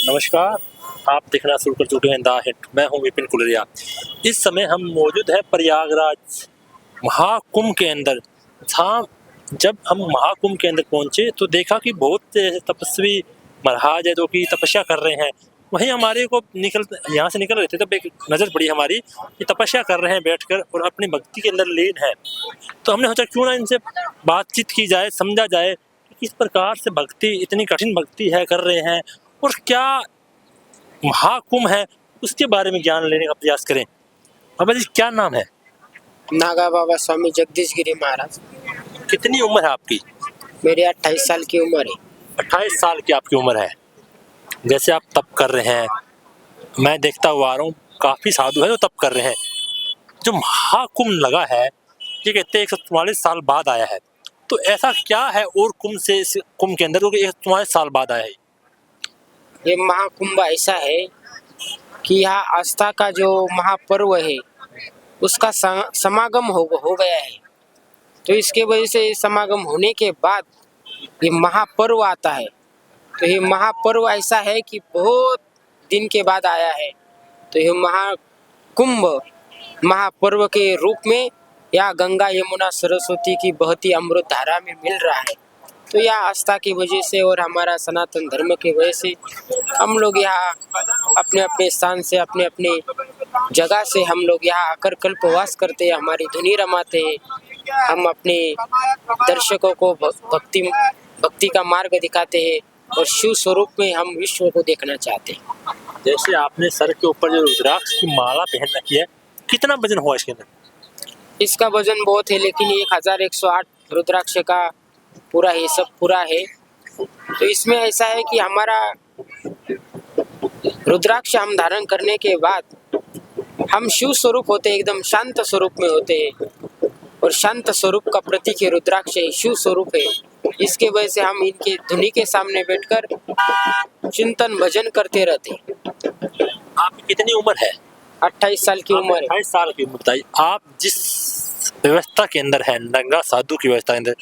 नमस्कार, आप देखना शुरू कर चुके हैं द हिट। मैं हूं विपिन कुलरिया। इस समय हम मौजूद हैं प्रयागराज महाकुंभ के अंदर। जहाँ जब हम महाकुंभ के अंदर पहुंचे तो देखा कि बहुत से ऐसे तपस्वी महाराज है जो कि तपस्या कर रहे हैं। वहीं हमारे को यहाँ से निकल रहे थे तब एक नज़र पड़ी हमारी कि तपस्या कर रहे हैं बैठकर और अपनी भक्ति के अंदर लीन है। तो हमने सोचा क्यों ना इनसे बातचीत की जाए, समझा जाए कि किस प्रकार से भक्ति, इतनी कठिन भक्ति है कर रहे हैं और क्या महाकुंभ है उसके बारे में ज्ञान लेने का प्रयास करें। बाबा जी, क्या नाम है? नागा बाबा स्वामी जगदीश गिरी महाराज। कितनी उम्र है आपकी? मेरी 28 साल की उम्र है। 28 साल की आपकी उम्र है। जैसे आप तप कर रहे हैं, मैं देखता हुआ आ रहा हूँ काफी साधु है जो तप कर रहे हैं। जो महाकुंभ लगा है ये कहते हैं 144 साल बाद आया है। तो ऐसा क्या है और कुंभ से इस कुंभ के अंदर जो कि 144 साल बाद आया है? ये महाकुंभ ऐसा है कि यहाँ आस्था का जो महापर्व है उसका समागम हो गया है। तो इसके वजह से समागम होने के बाद ये महापर्व आता है। तो ये महापर्व ऐसा है कि बहुत दिन के बाद आया है। तो ये महाकुंभ महापर्व के रूप में या गंगा यमुना सरस्वती की बहती अमृत धारा में मिल रहा है। तो यह आस्था की वजह से और हमारा सनातन धर्म की वजह से हम लोग यहाँ अपने अपने स्थान से अपने अपने जगह से हम लोग यहाँ आकर कल्पवास करते हैं, हमारी धुनी रमाते हैं। हम अपने दर्शकों को भक्ति का मार्ग दिखाते हैं और शिव स्वरूप में हम विश्व को देखना चाहते हैं। जैसे आपने सर के ऊपर जो रुद्राक्ष की माला पहन रखी है, कितना वजन हुआ इसके अंदर? इसका वजन बहुत है, लेकिन 1108 रुद्राक्ष का पूरा है, सब पूरा है। तो इसमें ऐसा है कि हमारा रुद्राक्ष हम धारण करने के बाद हम शिव स्वरूप होते हैं, एकदम शांत स्वरूप में होते हैं। और शांत स्वरूप का प्रतीक है रुद्राक्ष, है शिव स्वरूप है। इसके वजह से हम इनके धुनी के सामने बैठकर चिंतन भजन करते रहते हैं। आपकी कितनी उम्र है? 28 साल की उम्र है। 28 साल की उम्र। बताइए, आप जिस व्यवस्था के अंदर है, नंगा साधु की व्यवस्था के अंदर,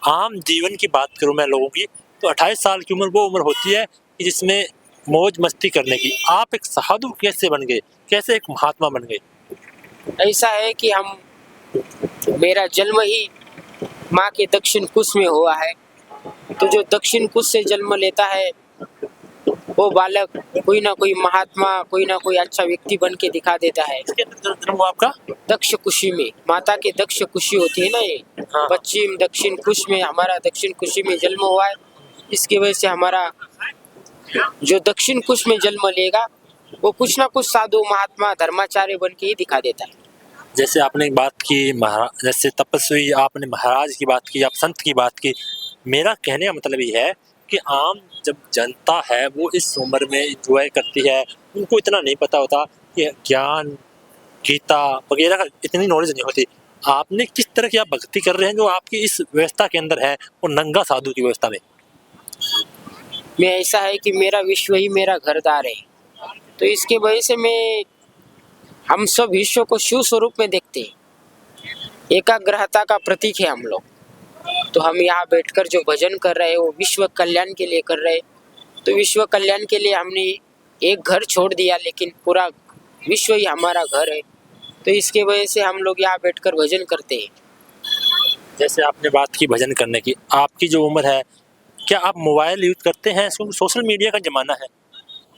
आम जीवन की बात करूं मैं लोगों की, तो 28 साल की उम्र वो उम्र होती है कि जिसमें मौज मस्ती करने की। आप एक साधु कैसे बन गए, कैसे एक महात्मा बन गए? ऐसा है कि मेरा जन्म ही माँ के दक्षिण कुश में हुआ है। तो जो दक्षिण कुश से जन्म लेता है वो बालक कोई ना कोई महात्मा, कोई ना कोई अच्छा व्यक्ति बन के दिखा देता है। इसके अंदर जन्म हुआ आपका? दक्ष कुशी में, माता के दक्ष कुशी होती है ना, ये हाँ। पश्चिम दक्षिण कुश में हमारा दक्षिण कुशी में जन्म हुआ है। इसकी वजह से हमारा जो दक्षिण कुश में जन्म लेगा वो कुछ ना कुछ साधु महात्मा धर्माचार्य बन के ही दिखा देता है। जैसे आपने एक बात की महाराज, जैसे तपस्वी, आपने महाराज की बात की, आप संत की बात की। मेरा कहने का मतलब ये है कि आम जब जनता है वो इस उम्र में एंजॉय करती है, उनको इतना नहीं पता होता कि ज्ञान, गीता वगैरह का इतनी नॉलेज नहीं होती। आपने किस तरह की आप भक्ति कर रहे हैं जो आपकी इस व्यवस्था के अंदर है और नंगा साधु की व्यवस्था में? मैं ऐसा है कि मेरा विश्व ही मेरा घरदार है। तो इसके वजह से हम सब विश्व को शिव स्वरूप में देखते हैं। एकाग्रता का प्रतीक है हम लोग। तो हम यहाँ बैठकर जो भजन कर रहे हैं वो विश्व कल्याण के लिए कर रहे हैं। तो विश्व कल्याण के लिए हमने एक घर छोड़ दिया, लेकिन पूरा विश्व ही हमारा घर है। तो इसके वजह से हम लोग यहाँ बैठकर भजन करते हैं। जैसे आपने बात की भजन करने की, आपकी जो उम्र है, क्या आप मोबाइल यूज करते हैं? सोशल मीडिया का जमाना है।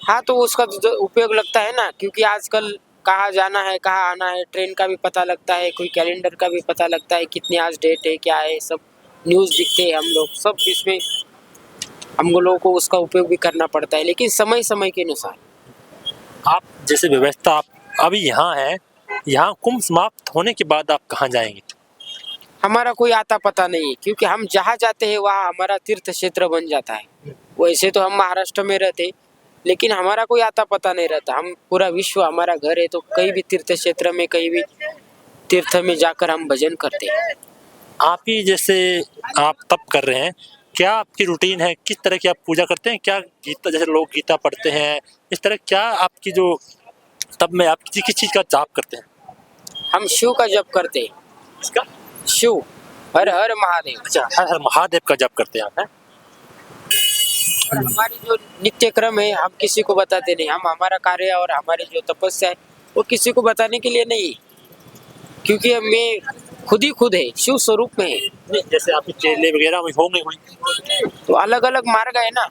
हाँ, तो उसका तो उपयोग लगता है ना, क्योंकि आजकल कहाँ जाना है, कहाँ आना है, ट्रेन का भी पता लगता है, कोई कैलेंडर का भी पता लगता है, कितनी आज डेट है, क्या है, सब न्यूज़ दिखते हैं हम लोग सब। इसमें हम लोगों को उसका उपयोग भी करना पड़ता है, लेकिन समय समय के अनुसार। आप जैसे व्यवस्था आप अभी यहाँ है, यहाँ कुंभ समाप्त होने के बाद आप कहाँ जाएंगे? हमारा कोई आता पता नहीं है, क्योंकि हम जहाँ जाते हैं वहाँ हमारा तीर्थ क्षेत्र बन जाता है। वैसे तो हम महाराष्ट्र में रहते, लेकिन हमारा कोई आता पता नहीं रहता। हम पूरा विश्व हमारा घर है, तो कहीं भी तीर्थ क्षेत्र में, कहीं भी तीर्थ में जाकर हम भजन करते हैं। आप ही जैसे आप तप कर रहे हैं, क्या आपकी रूटीन है? किस तरह की आप पूजा करते हैं? क्या गीता, जैसे लोग गीता पढ़ते हैं, इस तरह क्या आपकी जो तब में आप किस चीज़ का जाप करते हैं? हम शिव का जप करते हैं। इसका? शिव, हर हर महादेव। अच्छा, हर हर महादेव का जप करते हैं आप, हैं? हमारी जो नित्य क्रम है हम किसी को बताते नहीं, हम हमारा कार्य और हमारी जो तपस्या है वो किसी को बताने के लिए नहीं, क्योंकि मैं खुद ही खुद है, शिव स्वरूप में है। नहीं, जैसे आपके चेले वगैरह होंगे कोई, तो अलग अलग मार्ग है ना,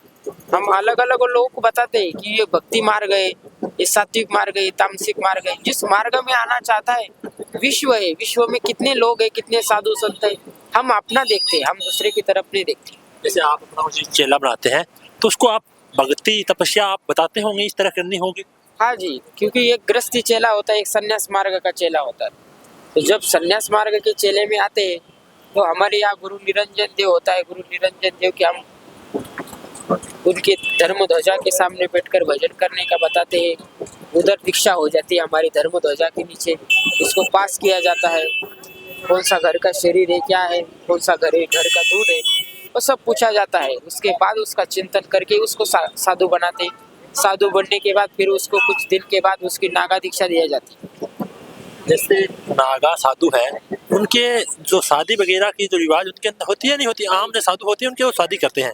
हम अलग अलग लोगों को बताते हैं कि ये भक्ति मार्ग है, ये सात्विक मार्ग है, ये तामसिक मार्ग है। जिस मार्ग में आना चाहता है, विश्व है, विश्व में कितने लोग हैं, कितने साधु संत है, हम अपना देखते हैं, हम दूसरे की तरफ नहीं देखते। जैसे आप अपना कोई चेला बनाते हैं तो उसको आप भक्ति तपस्या आप बताते होंगे, इस तरह करनी होगी। हाँ जी, क्योंकि एक गृहस्थी चेला होता है, एक संन्यास मार्ग का चेला होता है। तो जब संन्यास मार्ग के चेले में आते हैं तो हमारे यहाँ गुरु निरंजन देव होता है। गुरु निरंजन देव के हम उनके धर्म ध्वजा के सामने बैठकर भजन करने का बताते हैं। उधर दीक्षा हो जाती है हमारी धर्म ध्वजा के नीचे, उसको पास किया जाता है, कौन सा घर का शरीर है, क्या है, कौन सा घर है, घर का दूध है, वो सब पूछा जाता है। उसके बाद उसका चिंतन करके उसको साधु बनाते हैं। साधु बनने के बाद फिर उसको कुछ दिन के बाद उसकी नागा दीक्षा दिया जाती है। जैसे नागा साधु है, उनके जो शादी वगैरह की जो रिवाज उनके अंदर होती है नहीं होती, आम जो साधु होते हैं उनके वो शादी करते हैं।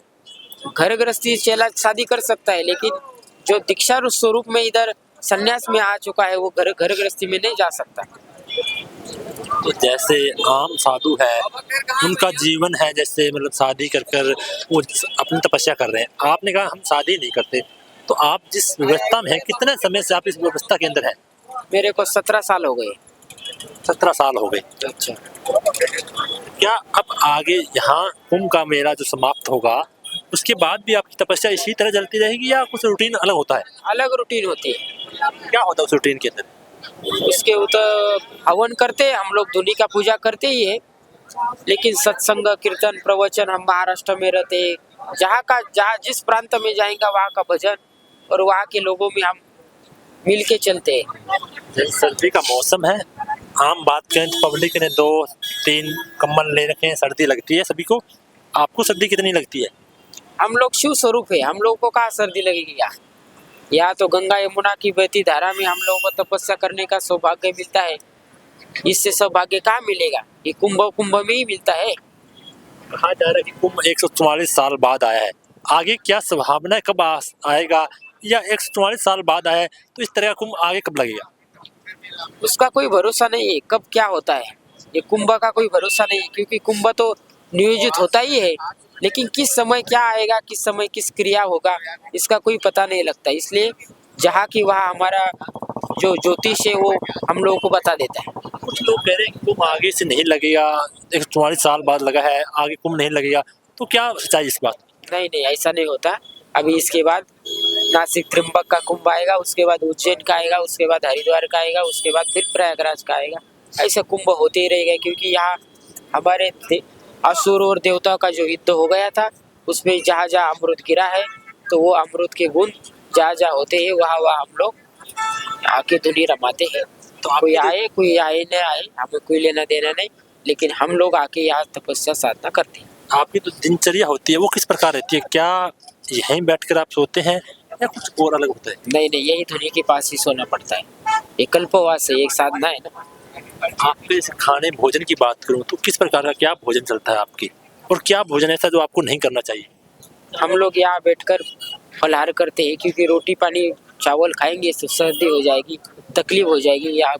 घर गृहस्थी चेला शादी कर सकता है, लेकिन जो दीक्षा स्वरूप में इधर संन्यास में आ चुका है वो घर गृहस्थी में नहीं जा सकता। तो जैसे आम साधु है, उनका जीवन है जैसे मतलब शादी कर कर वो अपनी तपस्या कर रहे हैं। आपने कहा हम शादी नहीं करते, तो आप जिस व्यवस्था में हैं, कितने समय से आप इस व्यवस्था के अंदर हैं? मेरे को 17 साल हो गए। 17 साल हो गए। अच्छा, क्या अब आगे यहाँ कुंभ का मेला जो समाप्त होगा उसके बाद भी आपकी तपस्या इसी तरह चलती रहेगी या कुछ रूटीन अलग होता है? अलग रूटीन होती है। क्या होता है उस रूटीन के अंदर? उसके उधर हवन करते हैं हम लोग, धुनी का पूजा करते ही है, लेकिन सत्संग कीर्तन प्रवचन हम महाराष्ट्र में रहते हैं। जहाँ जिस प्रांत में जाएंगे वहाँ का भजन और वहाँ के लोगों में हम मिल के चलते हैं। जैसे सर्दी का मौसम है, आम बात करें तो पब्लिक ने 2-3 कंबल ले रखे हैं, सर्दी लगती है सभी को। आपको सर्दी कितनी लगती है? हम लोग शिव स्वरूप है, हम लोगों को कहाँ सर्दी लगेगी? यहाँ तो गंगा यमुना की बहती धारा में हम लोगों को तपस्या करने का सौभाग्य मिलता है। इससे सौभाग्य कहाँ मिलेगा? ये कुंभ में ही मिलता है। कहा जा रहा है कि कुंभ 144 साल बाद आया है। आगे क्या संभावना है, कब आएगा, या 144 साल बाद आया है तो इस तरह का कुंभ आगे कब लगेगा? उसका कोई भरोसा नहीं है, कब क्या होता है ये कुंभ का कोई भरोसा नहीं है, क्योंकि कुंभ तो नियोजित होता ही है, लेकिन किस समय क्या आएगा, किस समय किस क्रिया होगा, इसका कोई पता नहीं लगता। इसलिए जहाँ की वहाँ हमारा जो ज्योतिष है वो हम लोगों को बता देता है। कुछ लोग कह रहे हैं कि कुंभ आगे से नहीं लगेगा, 144 साल बाद लगा है, आगे कुंभ नहीं लगेगा, तो क्या सच्चाई इस बात? नहीं नहीं, ऐसा नहीं होता। अभी इसके बाद नासिक त्र्यंबक का कुंभ आएगा, उसके बाद उज्जैन का आएगा, उसके बाद हरिद्वार का आएगा, उसके बाद फिर प्रयागराज का आएगा। ऐसा कुंभ होते ही रहेगा, क्योंकि यहाँ हमारे असुर और देवताओं का जो युद्ध हो गया था उसमें जहाँ जहाँ अमृत गिरा है तो वो अमृत के गुण जहाँ जहाँ होते हैं वहाँ वहाँ हम लोग आके धुनी रमाते हैं। तो कोई आए न आए, हमें कोई लेना देना नहीं, लेकिन हम लोग आके यहाँ तपस्या साधना करते हैं। आपकी जो दिनचर्या होती है वो किस प्रकार रहती है? क्या यहीं बैठकर आप सोते हैं या कुछ और अलग होता है? नहीं नहीं, यही धुनी के पास ही सोना पड़ता है। ये कल्पवास है, एक साधना है ना। आपके इस खाने भोजन की बात करूं तो किस प्रकार का क्या भोजन चलता है आपकी, और क्या भोजन ऐसा जो आपको नहीं करना चाहिए? हम लोग यहाँ बैठकर फलाहार करते हैं, क्योंकि रोटी पानी चावल खाएंगे तो सर्दी हो जाएगी, तकलीफ हो जाएगी। यहाँ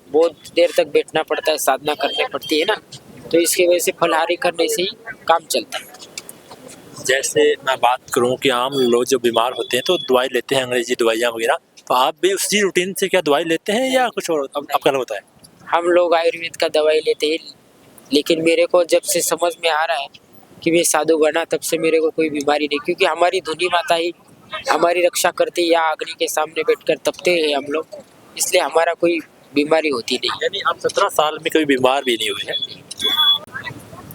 बहुत देर तक बैठना पड़ता है, साधना करनी पड़ती है ना, तो इसकी वजह से फलाहारी करने से ही काम चलता है। जैसे मैं बात करूं कि आम लोग जो बीमार होते हैं तो दवाई लेते हैं, अंग्रेजी दवाइयाँ वगैरह, तो आप भी उसी रूटीन से क्या दवाई लेते हैं या कुछ और आपका अलग होता है? हम लोग आयुर्वेद का दवाई लेते हैं, लेकिन मेरे को जब से समझ में आ रहा है कि मैं साधु बना तब से मेरे को कोई बीमारी नहीं, क्योंकि हमारी धुनी माता ही हमारी रक्षा करती है। या अग्नि के सामने बैठकर तपते हैं हम लोग, इसलिए हमारा कोई बीमारी होती नहीं। यानी आप 17 साल में कभी बीमार भी नहीं हुए हैं।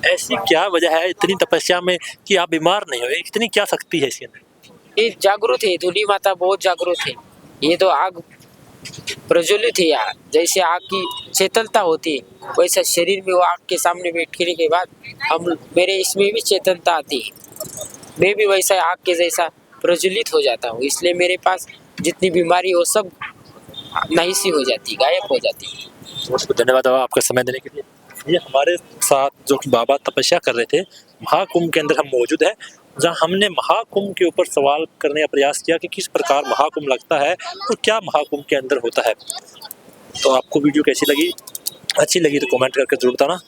ऐसी क्या वजह है इतनी तपस्या में कि आप बीमार नहीं हुए? इतनी क्या शक्ति है इसके अंदर? ये जागरूक है, धुनी माता बहुत जागरूक है। ये तो आग प्रज्वलित है यहाँ, जैसे आग की चेतनता होती है वैसा शरीर में वो आग के सामने बैठने के बाद मेरे इसमें भी चेतनता आती है। मैं भी वैसा आग के जैसा प्रज्वलित हो जाता हूँ, इसलिए मेरे पास जितनी बीमारी हो सब नहीं सी हो जाती, गायब हो जाती है। बहुत बहुत धन्यवाद आपका समय देने के लिए। ये हमारे साथ जो कि बाबा तपस्या कर रहे थे, महाकुंभ के अंदर हम मौजूद हैं जहां हमने महाकुंभ के ऊपर सवाल करने का प्रयास किया कि किस प्रकार महाकुंभ लगता है और क्या महाकुंभ के अंदर होता है। तो आपको वीडियो कैसी लगी? अच्छी लगी तो कमेंट करके जरूर बताना।